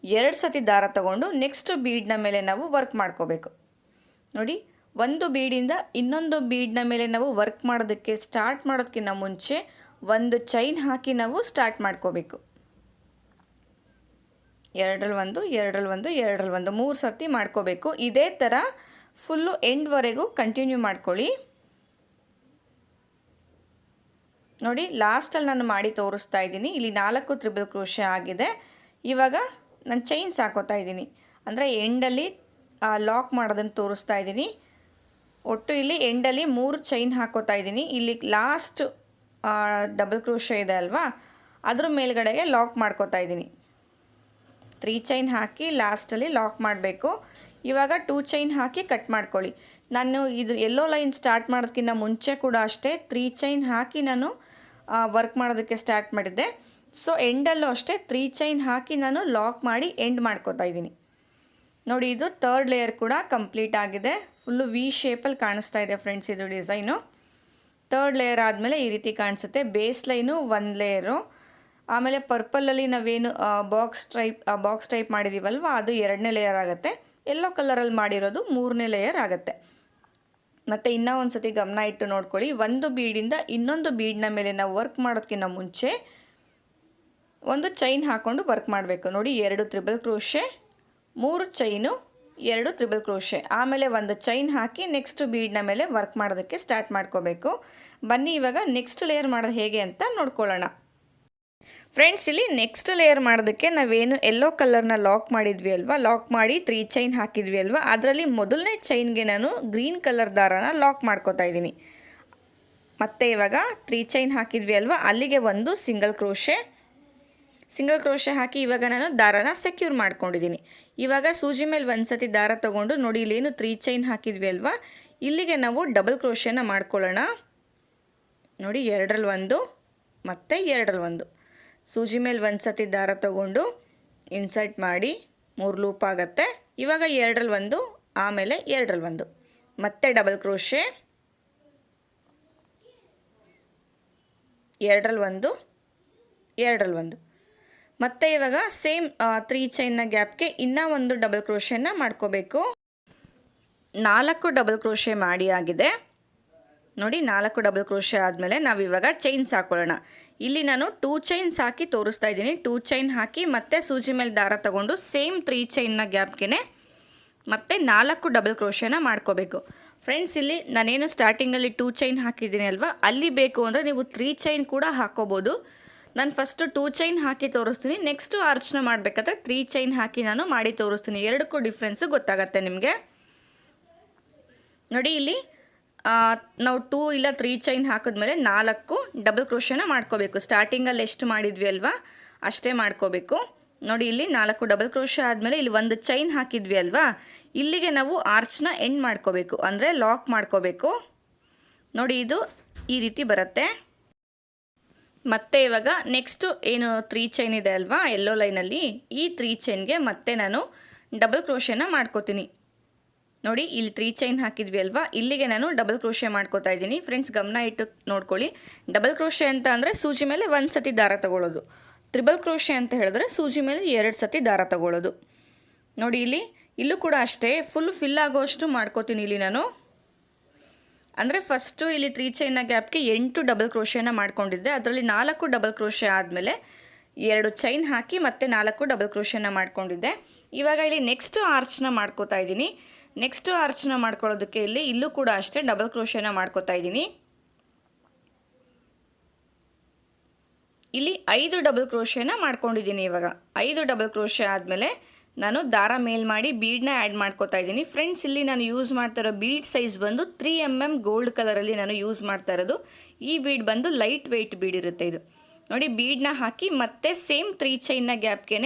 2 ಸತಿ ದಾರ ತಗೊಂಡು ನೆಕ್ಸ್ಟ್ ಬೀಡ್ನ ಮೇಲೆ ನಾವು ವರ್ಕ್ ಮಾಡ್ಕೋಬೇಕು. ನೋಡಿ, ಒಂದು ಬೀಡಿಂದ ಇನ್ನೊಂದು ಬೀಡ್ನ ಮೇಲೆ ನಾವು ವರ್ಕ್ ಮಾಡೋದಕ್ಕೆ ಸ್ಟಾರ್ಟ್ ಮಾಡೋದಕ್ಕಿಂತ ಮುಂಚೆ ಒಂದು ಚೈನ್ ಹಾಕಿ ನಾವು ಸ್ಟಾರ್ಟ್ ಮಾಡ್ಕೋಬೇಕು. ಎರಡರಲ್ಲಿ ಒಂದು, ಎರಡರಲ್ಲಿ ಒಂದು, ಎರಡರಲ್ಲಿ ಒಂದು, 3 ಸರ್ತಿ ಮಾಡ್ಕೋಬೇಕು. ಇದೇ ಥರ ಫುಲ್ಲು ಎಂಡ್ವರೆಗೂ ಕಂಟಿನ್ಯೂ ಮಾಡ್ಕೊಳ್ಳಿ. ನೋಡಿ ಲಾಸ್ಟಲ್ಲಿ ನಾನು ಮಾಡಿ ತೋರಿಸ್ತಾ ಇದ್ದೀನಿ. ಇಲ್ಲಿ 4 ತ್ರಿಬಲ್ ಕ್ರೋಶೆ ಆಗಿದೆ. ಇವಾಗ ನಾನು ಚೈನ್ಸ್ ಹಾಕೋತಾ ಇದ್ದೀನಿ, ಅಂದರೆ ಎಂಡಲ್ಲಿ ಲಾಕ್ ಮಾಡೋದನ್ನು ತೋರಿಸ್ತಾ ಇದ್ದೀನಿ. ಒಟ್ಟು ಇಲ್ಲಿ ಎಂಡಲ್ಲಿ 3 ಚೈನ್ ಹಾಕೋತಾ ಇದ್ದೀನಿ. ಇಲ್ಲಿ ಲಾಸ್ಟ್ ಡಬಲ್ ಕ್ರೋಶೆ ಇದೆ ಅಲ್ವಾ, ಅದ್ರ ಮೇಲ್ಗಡೆಗೆ ಲಾಕ್ ಮಾಡ್ಕೋತಾ ಇದ್ದೀನಿ. 3 ಚೈನ್ ಹಾಕಿ ಲಾಸ್ಟಲ್ಲಿ ಲಾಕ್ ಮಾಡಬೇಕು. ಇವಾಗ 2 ಚೈನ್ ಹಾಕಿ ಕಟ್ ಮಾಡ್ಕೊಳ್ಳಿ. ನಾನು ಇದು ಎಲ್ಲೋ ಲೈನ್ ಸ್ಟಾರ್ಟ್ ಮಾಡೋದಕ್ಕಿಂತ ಮುಂಚೆ ಕೂಡ ಅಷ್ಟೇ 3 ಚೈನ್ ಹಾಕಿ ನಾನು ವರ್ಕ್ ಮಾಡೋದಕ್ಕೆ ಸ್ಟಾರ್ಟ್ ಮಾಡಿದ್ದೆ. ಸೊ ಎಂಡಲ್ಲೂ ಅಷ್ಟೇ 3 ಚೈನ್ ಹಾಕಿ ನಾನು ಲಾಕ್ ಮಾಡಿ ಎಂಡ್ ಮಾಡ್ಕೋತಾ ಇದ್ದೀನಿ. ನೋಡಿ ಇದು 3rd ಲೇಯರ್ ಕೂಡ ಕಂಪ್ಲೀಟ್ ಆಗಿದೆ. ಫುಲ್ಲು ವಿ ಶೇಪಲ್ಲಿ ಕಾಣಿಸ್ತಾ ಇದೆ ಫ್ರೆಂಡ್ಸ್ ಇದು ಡಿಸೈನು. 3rd ಲೇಯರ್ ಆದಮೇಲೆ ಈ ರೀತಿ ಕಾಣಿಸುತ್ತೆ. ಬೇಸ್ ಲೈನು 1 ಲೇಯರು, ಆಮೇಲೆ ಪರ್ಪಲಲ್ಲಿ ನಾವೇನು ಬಾಕ್ಸ್ ಟೈಪ್ ಮಾಡಿದ್ದೀವಲ್ವ ಅದು 2ನೇ ಲೇಯರ್ ಆಗುತ್ತೆ. ಯೆಲ್ಲೋ ಕಲರಲ್ಲಿ ಮಾಡಿರೋದು 3ನೇ ಲೇಯರ್ ಆಗುತ್ತೆ. ಮತ್ತು ಇನ್ನೂ ಒಂದು ಸತಿ ಗಮನ ಇಟ್ಟು ನೋಡ್ಕೊಳ್ಳಿ, ಒಂದು ಬೀಡಿಂದ ಇನ್ನೊಂದು ಬೀಡ್ನ ಮೇಲೆ ನಾವು ವರ್ಕ್ ಮಾಡೋದಕ್ಕಿಂತ ಮುಂಚೆ ಒಂದು ಚೈನ್ ಹಾಕ್ಕೊಂಡು ವರ್ಕ್ ಮಾಡಬೇಕು. ನೋಡಿ 2 triple crochet, 3 chain, 2 triple crochet, ಆಮೇಲೆ ಒಂದು ಚೈನ್ ಹಾಕಿ ನೆಕ್ಸ್ಟ್ ಬೀಡ್ನ ಮೇಲೆ ವರ್ಕ್ ಮಾಡೋದಕ್ಕೆ ಸ್ಟಾರ್ಟ್ ಮಾಡ್ಕೋಬೇಕು. ಬನ್ನಿ ಇವಾಗ ನೆಕ್ಸ್ಟ್ ಲೇಯರ್ ಮಾಡೋದು ಹೇಗೆ ಅಂತ ನೋಡ್ಕೊಳ್ಳೋಣ. ಫ್ರೆಂಡ್ಸ್ ಇಲ್ಲಿ ನೆಕ್ಸ್ಟ್ ಲೇಯರ್ ಮಾಡೋದಕ್ಕೆ ನಾವೇನು ಯೆಲ್ಲೋ ಕಲರ್ನ ಲಾಕ್ ಮಾಡಿದ್ವಿ ಅಲ್ವಾ, ಲಾಕ್ ಮಾಡಿ 3 ಚೈನ್ ಹಾಕಿದ್ವಿ ಅಲ್ವಾ, ಅದರಲ್ಲಿ ಮೊದಲನೇ ಚೈನ್ಗೆ ನಾನು ಗ್ರೀನ್ ಕಲರ್ ದಾರನ ಲಾಕ್ ಮಾಡ್ಕೋತಾ ಇದ್ದೀನಿ. ಮತ್ತು ಇವಾಗ 3 ಚೈನ್ ಹಾಕಿದ್ವಿ ಅಲ್ವಾ, ಅಲ್ಲಿಗೆ ಒಂದು ಸಿಂಗಲ್ ಕ್ರೋಶೆ ಹಾಕಿ ಇವಾಗ ನಾನು ದಾರನ ಸೆಕ್ಯೂರ್ ಮಾಡ್ಕೊಂಡಿದ್ದೀನಿ. ಇವಾಗ ಸೂಜಿ ಮೇಲೆ ಒಂದು ಸತಿ ದಾರ ತೊಗೊಂಡು ನೋಡಿ ಇಲ್ಲೇನು 3 ಚೈನ್ ಹಾಕಿದ್ವಿ ಅಲ್ವಾ, ಇಲ್ಲಿಗೆ ನಾವು ಡಬಲ್ ಕ್ರೋಶೆನ ಮಾಡ್ಕೊಳ್ಳೋಣ. ನೋಡಿ 2ರಲ್ಲಿ ಒಂದು ಮತ್ತು 2ರಲ್ಲಿ ಒಂದು, ಸೂಜಿ ಮೇಲೆ ಒಂದು ಸತಿ ದಾರ ತೊಗೊಂಡು ಇನ್ಸರ್ಟ್ ಮಾಡಿ 3 ಲೂಪ್ ಆಗುತ್ತೆ. ಇವಾಗ 2ರಲ್ಲಿ ಒಂದು, ಆಮೇಲೆ 2ರಲ್ಲಿ ಒಂದು, ಮತ್ತೆ ಡಬಲ್ ಕ್ರೋಶೆ, 2ರಲ್ಲಿ ಒಂದು, 2ರಲ್ಲಿ ಒಂದು, ಮತ್ತು ಇವಾಗ ಸೇಮ್ 3 ಚೈನ್ನ ಗ್ಯಾಪ್ಗೆ ಇನ್ನೂ ಒಂದು ಡಬಲ್ ಕ್ರೋಶೆನ ಮಾಡ್ಕೋಬೇಕು. 4 ಡಬಲ್ ಕ್ರೋಶೆ ಮಾಡಿ ಆಗಿದೆ. ನೋಡಿ 4 ಡಬಲ್ ಕ್ರೋಶೆ ಆದಮೇಲೆ ನಾವಿವಾಗ ಚೈನ್ಸ್ ಹಾಕೊಳ್ಳೋಣ. ಇಲ್ಲಿ ನಾನು 2 ಚೈನ್ಸ್ ಹಾಕಿ ತೋರಿಸ್ತಾ ಇದ್ದೀನಿ. 2 ಚೈನ್ ಹಾಕಿ ಮತ್ತೆ ಸೂಜಿ ಮೇಲೆ ದಾರ ತಗೊಂಡು ಸೇಮ್ 3 ಚೈನ್ನ ಗ್ಯಾಪ್ಗೆ ಮತ್ತೆ 4 ಡಬಲ್ ಕ್ರೋಶೆನ ಮಾಡ್ಕೋಬೇಕು. ಫ್ರೆಂಡ್ಸ್ ಇಲ್ಲಿ ನಾನೇನು ಸ್ಟಾರ್ಟಿಂಗಲ್ಲಿ 2 ಚೈನ್ ಹಾಕಿದ್ದೀನಿ ಅಲ್ವಾ, ಅಲ್ಲಿ ಬೇಕು ಅಂದರೆ ನೀವು 3 ಚೈನ್ ಕೂಡ ಹಾಕೋಬೋದು. ನಾನು ಫಸ್ಟು 2 ಚೈನ್ ಹಾಕಿ ತೋರಿಸ್ತೀನಿ, ನೆಕ್ಸ್ಟು ಅರ್ಚನ ಮಾಡಬೇಕಾದ್ರೆ 3 ಚೈನ್ ಹಾಕಿ ನಾನು ಮಾಡಿ ತೋರಿಸ್ತೀನಿ. ಎರಡಕ್ಕೂ ಡಿಫ್ರೆನ್ಸು ಗೊತ್ತಾಗತ್ತೆ ನಿಮಗೆ. ನೋಡಿ ಇಲ್ಲಿ ನಾವು 2 ಇಲ್ಲ 3 ಚೈನ್ ಹಾಕಿದ್ಮೇಲೆ 4 ಡಬಲ್ ಕ್ರೋಶೆನ ಮಾಡ್ಕೋಬೇಕು. ಸ್ಟಾರ್ಟಿಂಗಲ್ಲಿ ಎಷ್ಟು ಮಾಡಿದ್ವಿ ಅಲ್ವಾ ಅಷ್ಟೇ ಮಾಡ್ಕೋಬೇಕು. ನೋಡಿ ಇಲ್ಲಿ 4 ಡಬಲ್ ಕ್ರೋಶೆ ಆದಮೇಲೆ ಇಲ್ಲಿ ಒಂದು ಚೈನ್ ಹಾಕಿದ್ವಿ ಅಲ್ವಾ, ಇಲ್ಲಿಗೆ ನಾವು ಆರ್ಚ್ನ ಎಂಡ್ ಮಾಡ್ಕೋಬೇಕು, ಅಂದರೆ ಲಾಕ್ ಮಾಡ್ಕೋಬೇಕು. ನೋಡಿ ಇದು ಈ ರೀತಿ ಬರುತ್ತೆ. ಮತ್ತು ಇವಾಗ ನೆಕ್ಸ್ಟು ಏನು 3 ಚೈನ್ ಇದೆ ಅಲ್ವಾ ಯೆಲ್ಲೋ ಲೈನಲ್ಲಿ, ಈ 3 ಚೈನ್ಗೆ ಮತ್ತೆ ನಾನು ಡಬಲ್ ಕ್ರೋಶೆನ ಮಾಡ್ಕೋತೀನಿ. ನೋಡಿ ಇಲ್ಲಿ 3 ಚೈನ್ ಹಾಕಿದ್ವಿ ಅಲ್ವಾ, ಇಲ್ಲಿಗೆ ನಾನು ಡಬಲ್ ಕ್ರೋಶೆ ಮಾಡ್ಕೋತಾ ಇದ್ದೀನಿ. ಫ್ರೆಂಡ್ಸ್ ಗಮನ ಇಟ್ಟು ನೋಡ್ಕೊಳ್ಳಿ, ಡಬಲ್ ಕ್ರೋಶೆ ಅಂತ ಅಂದರೆ ಸೂಜಿ ಮೇಲೆ 1 ಸತಿ ದಾರ ತಗೊಳ್ಳೋದು, ತ್ರಿಬಲ್ ಕ್ರೋಶೆ ಅಂತ ಹೇಳಿದ್ರೆ ಸೂಜಿ ಮೇಲೆ 2 ಸತಿ ದಾರ ತಗೊಳ್ಳೋದು. ನೋಡಿ ಇಲ್ಲೂ ಕೂಡ ಅಷ್ಟೇ ಫುಲ್ ಫಿಲ್ ಆಗೋಷ್ಟು ಮಾಡ್ಕೋತೀನಿ ಇಲ್ಲಿ ನಾನು. ಅಂದರೆ ಫಸ್ಟು ಇಲ್ಲಿ 3 ಚೈನ್ನ ಗ್ಯಾಪ್ಗೆ 8 ಡಬಲ್ ಕ್ರೋಶೆನ ಮಾಡ್ಕೊಂಡಿದ್ದೆ, ಅದರಲ್ಲಿ 4 ಡಬಲ್ ಕ್ರೋಶೆ ಆದಮೇಲೆ 2 ಚೈನ್ ಹಾಕಿ ಮತ್ತೆ 4 ಡಬಲ್ ಕ್ರೋಶೆನ ಮಾಡ್ಕೊಂಡಿದ್ದೆ. ಇವಾಗ ಇಲ್ಲಿ ನೆಕ್ಸ್ಟ್ ಆರ್ಚ್ನ ಮಾಡ್ಕೋತಾ ಇದ್ದೀನಿ. ನೆಕ್ಸ್ಟ್ ಆರ್ಚ್ನ ಮಾಡ್ಕೊಳ್ಳೋದಕ್ಕೆ ಇಲ್ಲೂ ಕೂಡ ಅಷ್ಟೇ ಡಬಲ್ ಕ್ರೋಶೆನ ಮಾಡ್ಕೋತಾ ಇದ್ದೀನಿ. ಇಲ್ಲಿ 5 ಡಬಲ್ ಕ್ರೋಶೆನ ಮಾಡ್ಕೊಂಡಿದ್ದೀನಿ. ಇವಾಗ 5 ಡಬಲ್ ಕ್ರೋಶೆ ಆದಮೇಲೆ ನಾನು ದಾರ ಮೇಲ್ ಮಾಡಿ ಬೀಡ್ನ ಆ್ಯಡ್ ಮಾಡ್ಕೋತಾ ಇದ್ದೀನಿ. ಫ್ರೆಂಡ್ಸ್ ಇಲ್ಲಿ ನಾನು ಯೂಸ್ ಮಾಡ್ತಾ ಇರೋ ಬೀಡ್ ಸೈಜ್ ಬಂದು 3 mm ಗೋಲ್ಡ್ ಕಲರಲ್ಲಿ ನಾನು ಯೂಸ್ ಮಾಡ್ತಾ ಇರೋದು. ಈ ಬೀಡ್ ಬಂದು ಲೈಟ್ ವೆಯ್ಟ್ ಬೀಡ್ ಇರುತ್ತೆ ಇದು. ನೋಡಿ ಬೀಡ್ನ ಹಾಕಿ ಮತ್ತೆ ಸೇಮ್ 3 ಚೈನ್ನ ಗ್ಯಾಪ್ಗೆ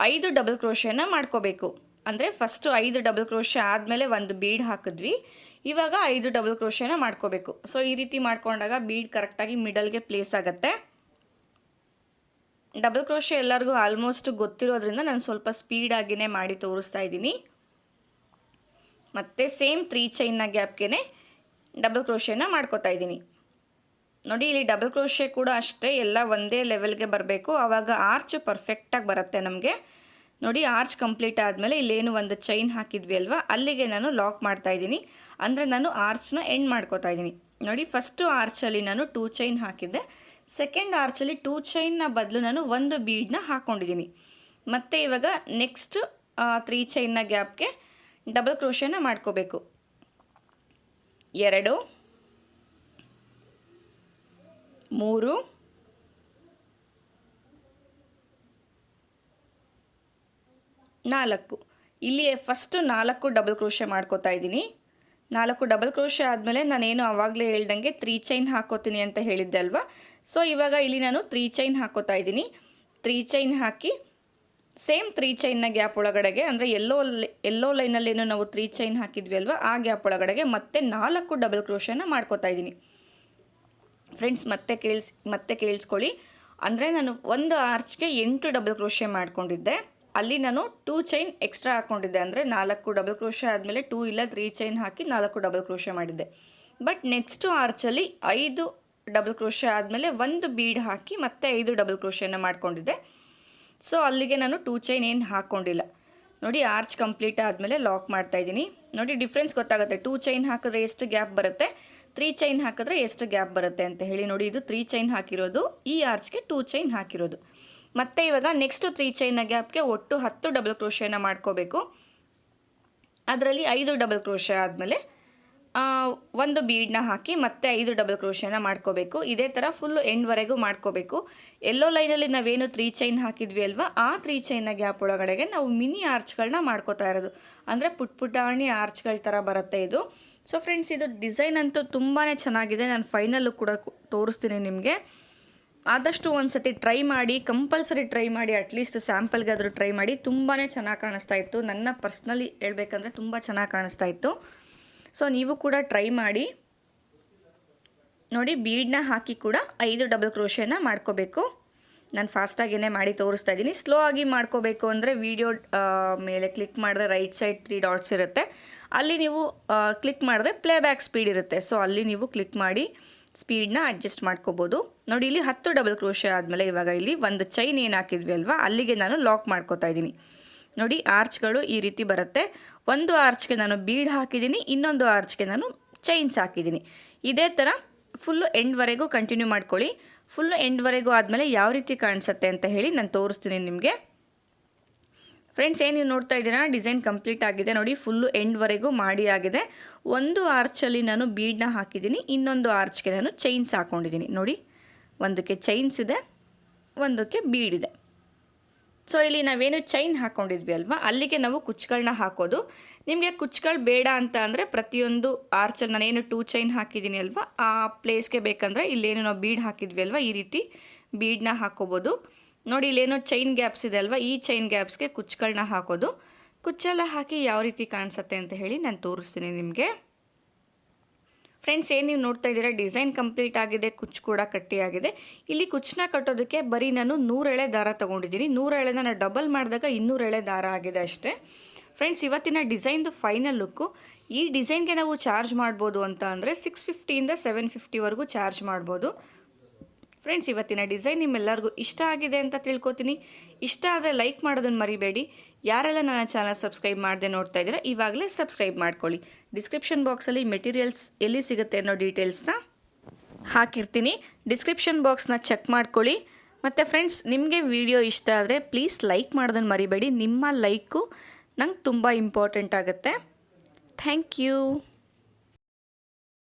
5 ಡಬಲ್ ಕ್ರೋಶೆನ ಮಾಡ್ಕೋಬೇಕು. ಅಂದರೆ ಫಸ್ಟು 5 ಡಬಲ್ ಕ್ರೋಶೆ ಆದಮೇಲೆ ಒಂದು ಬೀಡ್ ಹಾಕಿದ್ವಿ, ಇವಾಗ 5 ಡಬಲ್ ಕ್ರೋಶೆನ ಮಾಡ್ಕೋಬೇಕು. ಸೊ ಈ ರೀತಿ ಮಾಡ್ಕೊಂಡಾಗ ಬೀಡ್ ಕರೆಕ್ಟಾಗಿ ಮಿಡಲ್ಗೆ ಪ್ಲೇಸ್ ಆಗುತ್ತೆ. ಡಬಲ್ ಕ್ರೋಶೆ ಎಲ್ಲರಿಗೂ ಆಲ್ಮೋಸ್ಟ್ ಗೊತ್ತಿರೋದ್ರಿಂದ ನಾನು ಸ್ವಲ್ಪ ಸ್ಪೀಡಾಗಿಯೇ ಮಾಡಿ ತೋರಿಸ್ತಾ ಇದ್ದೀನಿ. ಮತ್ತು ಸೇಮ್ 3 ಚೈನ್ನ ಗ್ಯಾಪ್ಗೆ ಡಬಲ್ ಕ್ರೋಶೆನ ಮಾಡ್ಕೋತಾ ಇದ್ದೀನಿ. ನೋಡಿ ಇಲ್ಲಿ ಡಬಲ್ ಕ್ರೋಶೆ ಕೂಡ ಅಷ್ಟೇ ಎಲ್ಲ ಒಂದೇ ಲೆವೆಲ್ಗೆ ಬರಬೇಕು, ಆವಾಗ ಆರ್ಚ್ ಪರ್ಫೆಕ್ಟಾಗಿ ಬರುತ್ತೆ ನಮಗೆ. ನೋಡಿ ಆರ್ಚ್ ಕಂಪ್ಲೀಟ್ ಆದಮೇಲೆ ಇಲ್ಲೇನು ಒಂದು ಚೈನ್ ಹಾಕಿದ್ವಿ ಅಲ್ವಾ, ಅಲ್ಲಿಗೆ ನಾನು ಲಾಕ್ ಮಾಡ್ತಾಯಿದ್ದೀನಿ. ಅಂದರೆ ನಾನು ಆರ್ಚ್ನ ಎಂಡ್ ಮಾಡ್ಕೋತಾ ಇದ್ದೀನಿ. ನೋಡಿ ಫಸ್ಟು ಆರ್ಚಲ್ಲಿ ನಾನು 2 ಚೈನ್ ಹಾಕಿದ್ದೆ. ಸೆಕೆಂಡ್ ಆರ್ಚಲ್ಲಿ 2 ಚೈನ್ನ ಬದಲು ನಾನು ಒಂದು ಬೀಡನ್ನ ಹಾಕ್ಕೊಂಡಿದ್ದೀನಿ. ಮತ್ತು ಇವಾಗ ನೆಕ್ಸ್ಟ್ 3 ಚೈನ್ನ ಗ್ಯಾಪ್ಗೆ ಡಬಲ್ ಕ್ರೋಶೆನ ಮಾಡ್ಕೋಬೇಕು. 2 3 4 ಇಲ್ಲಿ ಫಸ್ಟು 4 ಡಬಲ್ ಕ್ರೋಶೆ ಮಾಡ್ಕೋತಾ ಇದ್ದೀನಿ. 4 ಡಬಲ್ ಕ್ರೋಶೆ ಆದಮೇಲೆ ನಾನೇನು ಆವಾಗಲೇ ಹೇಳ್ದಂಗೆ 3 ಚೈನ್ ಹಾಕೋತೀನಿ ಅಂತ ಹೇಳಿದ್ದೆ ಅಲ್ವಾ. ಸೊ ಇವಾಗ ಇಲ್ಲಿ ನಾನು 3 ಚೈನ್ ಹಾಕೋತಾ ಇದ್ದೀನಿ. 3 ಚೈನ್ ಹಾಕಿ ಸೇಮ್ 3 ಚೈನ್ನ ಗ್ಯಾಪ್ ಒಳಗಡೆಗೆ, ಅಂದರೆ ಎಲ್ಲೋ ಲೈನಲ್ಲೇನು ನಾವು 3 ಚೈನ್ ಹಾಕಿದ್ವಿ ಅಲ್ವಾ, ಆ ಗ್ಯಾಪ್ ಒಳಗಡೆಗೆ ಮತ್ತೆ 4 ಡಬಲ್ ಕ್ರೋಶೆನ ಮಾಡ್ಕೋತಾ ಇದ್ದೀನಿ. ಫ್ರೆಂಡ್ಸ್ ಮತ್ತೆ ಕೇಳಿಸ್ಕೊಳ್ಳಿ. ಅಂದರೆ ನಾನು ಒಂದು ಆರ್ಚ್ಗೆ 8 ಡಬಲ್ ಕ್ರೋಶೆ ಮಾಡ್ಕೊಂಡಿದ್ದೆ. ಅಲ್ಲಿ ನಾನು 2 ಚೈನ್ ಎಕ್ಸ್ಟ್ರಾ ಹಾಕ್ಕೊಂಡಿದ್ದೆ. ಅಂದರೆ 4 ಡಬಲ್ ಕ್ರೋಶೆ ಆದಮೇಲೆ 2 ಇಲ್ಲ 3 ಚೈನ್ ಹಾಕಿ 4 ಡಬಲ್ ಕ್ರೋಶೆ ಮಾಡಿದ್ದೆ. ಬಟ್ ನೆಕ್ಸ್ಟು ಆರ್ಚಲ್ಲಿ 5 ಡಬಲ್ ಕ್ರೋಶೆ ಆದಮೇಲೆ ಒಂದು ಬೀಡ್ ಹಾಕಿ ಮತ್ತೆ 5 ಡಬಲ್ ಕ್ರೋಶೆನ ಮಾಡ್ಕೊಂಡಿದ್ದೆ. ಸೊ ಅಲ್ಲಿಗೆ ನಾನು 2 ಚೈನ್ ಏನು ಹಾಕ್ಕೊಂಡಿಲ್ಲ. ನೋಡಿ ಆರ್ಚ್ ಕಂಪ್ಲೀಟ್ ಆದಮೇಲೆ ಲಾಕ್ ಮಾಡ್ತಾಯಿದ್ದೀನಿ. ನೋಡಿ ಡಿಫ್ರೆನ್ಸ್ ಗೊತ್ತಾಗುತ್ತೆ. 2 ಚೈನ್ ಹಾಕಿದ್ರೆ ಎಷ್ಟು ಗ್ಯಾಪ್ ಬರುತ್ತೆ, 3 ಚೈನ್ ಹಾಕಿದ್ರೆ ಎಷ್ಟು ಗ್ಯಾಪ್ ಬರುತ್ತೆ ಅಂತ ಹೇಳಿ. ನೋಡಿ ಇದು 3 ಚೈನ್ ಹಾಕಿರೋದು, ಈ ಆರ್ಚ್ಗೆ 2 ಚೈನ್ ಹಾಕಿರೋದು. ಮತ್ತು ಇವಾಗ ನೆಕ್ಸ್ಟು 3 ಚೈನ್ನ ಗ್ಯಾಪ್ಗೆ ಒಟ್ಟು 10 ಡಬಲ್ ಕ್ರೋಶೆನ ಮಾಡ್ಕೋಬೇಕು. ಅದರಲ್ಲಿ 5 ಡಬಲ್ ಕ್ರೋಶೆ ಆದಮೇಲೆ ಒಂದು ಬೀಡನ್ನ ಹಾಕಿ ಮತ್ತೆ 5 ಡಬಲ್ ಕ್ರೋಶೆನ ಮಾಡ್ಕೋಬೇಕು. ಇದೇ ಥರ ಫುಲ್ಲು ಎಂಡ್ವರೆಗೂ ಮಾಡ್ಕೋಬೇಕು. ಎಲ್ಲೋ ಲೈನಲ್ಲಿ ನಾವೇನು 3 ಚೈನ್ ಹಾಕಿದ್ವಿ ಅಲ್ವಾ, ಆ 3 ಚೈನ್ನ ಗ್ಯಾಪ್ ಒಳಗಡೆಗೆ ನಾವು ಮಿನಿ ಆರ್ಚ್ಗಳನ್ನ ಮಾಡ್ಕೋತಾ ಇರೋದು. ಅಂದರೆ ಪುಟಾಣಿ ಆರ್ಚ್ಗಳ ಥರ ಬರುತ್ತೆ ಇದು. ಸೊ ಫ್ರೆಂಡ್ಸ್, ಇದು ಡಿಸೈನ್ ಅಂತೂ ತುಂಬಾ ಚೆನ್ನಾಗಿದೆ. ನಾನು ಫೈನಲ್ಲು ಕೂಡ ತೋರಿಸ್ತೀನಿ ನಿಮಗೆ. ಆದಷ್ಟು ಒಂದು ಸತಿ ಟ್ರೈ ಮಾಡಿ, ಕಂಪಲ್ಸರಿ ಟ್ರೈ ಮಾಡಿ, ಅಟ್ಲೀಸ್ಟ್ ಸ್ಯಾಂಪಲ್ಗಾದರೂ ಟ್ರೈ ಮಾಡಿ. ತುಂಬಾ ಚೆನ್ನಾಗಿ ಕಾಣಿಸ್ತಾ ಇತ್ತು. ನನ್ನ ಪರ್ಸ್ನಲಿ ಹೇಳ್ಬೇಕಂದ್ರೆ ತುಂಬ ಚೆನ್ನಾಗಿ ಕಾಣಿಸ್ತಾ ಇತ್ತು. ಸೊ ನೀವು ಕೂಡ ಟ್ರೈ ಮಾಡಿ. ನೋಡಿ ಬೀಡನ್ನ ಹಾಕಿ ಕೂಡ 5 ಡಬಲ್ ಕ್ರೋಶೆನ ಮಾಡ್ಕೋಬೇಕು. ನಾನು ಫಾಸ್ಟಾಗೇ ಮಾಡಿ ತೋರಿಸ್ತಾ ಇದ್ದೀನಿ. ಸ್ಲೋ ಆಗಿ ಮಾಡ್ಕೋಬೇಕು ಅಂದರೆ ವಿಡಿಯೋ ಮೇಲೆ ಕ್ಲಿಕ್ ಮಾಡಿದ್ರೆ ರೈಟ್ ಸೈಡ್ 3 ಡಾಟ್ಸ್ ಇರುತ್ತೆ, ಅಲ್ಲಿ ನೀವು ಕ್ಲಿಕ್ ಮಾಡಿದ್ರೆ ಪ್ಲೇಬ್ಯಾಕ್ ಸ್ಪೀಡ್ ಇರುತ್ತೆ. ಸೊ ಅಲ್ಲಿ ನೀವು ಕ್ಲಿಕ್ ಮಾಡಿ ಸ್ಪೀಡನ್ನ ಅಡ್ಜಸ್ಟ್ ಮಾಡ್ಕೋಬೋದು. ನೋಡಿ ಇಲ್ಲಿ 10 ಡಬಲ್ ಕ್ರೋಶೆ ಆದಮೇಲೆ ಇವಾಗ ಇಲ್ಲಿ ಒಂದು ಚೈನ್ ಏನು ಹಾಕಿದ್ವಿ ಅಲ್ವಾ, ಅಲ್ಲಿಗೆ ನಾನು ಲಾಕ್ ಮಾಡ್ಕೋತಾ ಇದ್ದೀನಿ. ನೋಡಿ ಆರ್ಚ್ಗಳು ಈ ರೀತಿ ಬರುತ್ತೆ. ಒಂದು ಆರ್ಚ್ಗೆ ನಾನು ಬೀಡ್ ಹಾಕಿದ್ದೀನಿ, ಇನ್ನೊಂದು ಆರ್ಚ್ಗೆ ನಾನು ಚೈನ್ಸ್ ಹಾಕಿದ್ದೀನಿ. ಇದೇ ಥರ ಫುಲ್ಲು ಎಂಡ್ವರೆಗೂ ಕಂಟಿನ್ಯೂ ಮಾಡ್ಕೊಳ್ಳಿ. ಫುಲ್ಲು ಎಂಡ್ವರೆಗೂ ಆದಮೇಲೆ ಯಾವ ರೀತಿ ಕಾಣಿಸುತ್ತೆ ಅಂತ ಹೇಳಿ ನಾನು ತೋರಿಸ್ತೀನಿ ನಿಮಗೆ. ಫ್ರೆಂಡ್ಸ್, ಏನು ನೀವು ನೋಡ್ತಾ ಇದ್ದೀರಾ, ಡಿಸೈನ್ ಕಂಪ್ಲೀಟ್ ಆಗಿದೆ. ನೋಡಿ ಫುಲ್ಲು ಎಂಡ್ವರೆಗೂ ಮಾಡಿ ಆಗಿದೆ. ಒಂದು ಆರ್ಚಲ್ಲಿ ನಾನು ಬೀಡನ್ನ ಹಾಕಿದ್ದೀನಿ, ಇನ್ನೊಂದು ಆರ್ಚ್ಗೆ ನಾನು ಚೈನ್ಸ್ ಹಾಕ್ಕೊಂಡಿದ್ದೀನಿ. ನೋಡಿ ಒಂದಕ್ಕೆ ಚೈನ್ಸ್ ಇದೆ, ಒಂದಕ್ಕೆ ಬೀಡ್ ಇದೆ. ಸೊ ಇಲ್ಲಿ ನಾವೇನು ಚೈನ್ ಹಾಕ್ಕೊಂಡಿದ್ವಿ ಅಲ್ವಾ, ಅಲ್ಲಿಗೆ ನಾವು ಕುಚ್ಚುಗಳನ್ನ ಹಾಕೋದು. ನಿಮಗೆ ಕುಚ್ಚುಗಳು ಬೇಡ ಅಂತ ಅಂದರೆ ಪ್ರತಿಯೊಂದು ಆರ್ಚಲ್ಲಿ ನಾನೇನು 2 ಚೈನ್ ಹಾಕಿದ್ದೀನಿ ಅಲ್ವಾ, ಆ ಪ್ಲೇಸ್ಗೆ ಬೇಕಂದರೆ ಇಲ್ಲೇನು ನಾವು ಬೀಡ್ ಹಾಕಿದ್ವಿ ಅಲ್ವಾ, ಈ ರೀತಿ ಬೀಡನ್ನ ಹಾಕೋಬೋದು. ನೋಡಿ ಇಲ್ಲೇನೋ ಚೈನ್ ಗ್ಯಾಪ್ಸ್ ಇದೆ ಅಲ್ವಾ, ಈ ಚೈನ್ ಗ್ಯಾಪ್ಸ್ಗೆ ಕುಚ್ಚುಗಳನ್ನ ಹಾಕೋದು. ಕುಚ್ಚೆಲ್ಲ ಹಾಕಿ ಯಾವ ರೀತಿ ಕಾಣಿಸುತ್ತೆ ಅಂತ ಹೇಳಿ ನಾನು ತೋರಿಸ್ತೀನಿ ನಿಮಗೆ. ಫ್ರೆಂಡ್ಸ್, ಏನು ನೀವು ನೋಡ್ತಾ ಇದ್ದೀರಾ, ಡಿಸೈನ್ ಕಂಪ್ಲೀಟ್ ಆಗಿದೆ, ಕುಚ್ಚು ಕೂಡ ಕಟ್ಟಿಯಾಗಿದೆ. ಇಲ್ಲಿ ಕುಚ್ಚನ್ನ ಕಟ್ಟೋದಕ್ಕೆ ಬರೀ ನಾನು 100 ಎಳೆ ದಾರ ತೊಗೊಂಡಿದ್ದೀನಿ. 100 ಎಳೆನ ನಾನು ಡಬಲ್ ಮಾಡಿದಾಗ 200 ಎಳೆ ದಾರ ಆಗಿದೆ ಅಷ್ಟೇ. ಫ್ರೆಂಡ್ಸ್, ಇವತ್ತಿನ ಡಿಸೈನ್ದು ಫೈನಲ್ ಲುಕ್ಕು. ಈ ಡಿಸೈನ್ಗೆ ನಾವು ಚಾರ್ಜ್ ಮಾಡ್ಬೋದು ಅಂತ ಅಂದರೆ 650ಇಂದ 750ವರೆಗೂ ಚಾರ್ಜ್ ಮಾಡ್ಬೋದು. ಫ್ರೆಂಡ್ಸ್, ಇವತ್ತಿನ ಡಿಸೈನ್ ನಿಮ್ಮೆಲ್ಲರಿಗೂ ಇಷ್ಟ ಆಗಿದೆ ಅಂತ ತಿಳ್ಕೊತೀನಿ. ಇಷ್ಟ ಆದರೆ ಲೈಕ್ ಮಾಡೋದನ್ನು ಮರಿಬೇಡಿ. ಯಾರೆಲ್ಲ ನನ್ನ ಚಾನಲ್ ಸಬ್ಸ್ಕ್ರೈಬ್ ಮಾಡದೆ ನೋಡ್ತಾ ಇದ್ದೀರಾ, ಇವಾಗಲೇ ಸಬ್ಸ್ಕ್ರೈಬ್ ಮಾಡ್ಕೊಳ್ಳಿ. ಡಿಸ್ಕ್ರಿಪ್ಷನ್ ಬಾಕ್ಸಲ್ಲಿ ಮೆಟೀರಿಯಲ್ಸ್ ಎಲ್ಲಿ ಸಿಗುತ್ತೆ ಅನ್ನೋ ಡೀಟೇಲ್ಸ್ನ ಹಾಕಿರ್ತೀನಿ. ಡಿಸ್ಕ್ರಿಪ್ಷನ್ ಬಾಕ್ಸ್ನ ಚೆಕ್ ಮಾಡ್ಕೊಳ್ಳಿ. ಮತ್ತು ಫ್ರೆಂಡ್ಸ್, ನಿಮಗೆ ವಿಡಿಯೋ ಇಷ್ಟ ಆದರೆ ಪ್ಲೀಸ್ ಲೈಕ್ ಮಾಡೋದನ್ನು ಮರಿಬೇಡಿ. ನಿಮ್ಮ ಲೈಕು ನಂಗೆ ತುಂಬ ಇಂಪಾರ್ಟೆಂಟ್ ಆಗುತ್ತೆ. Thank you.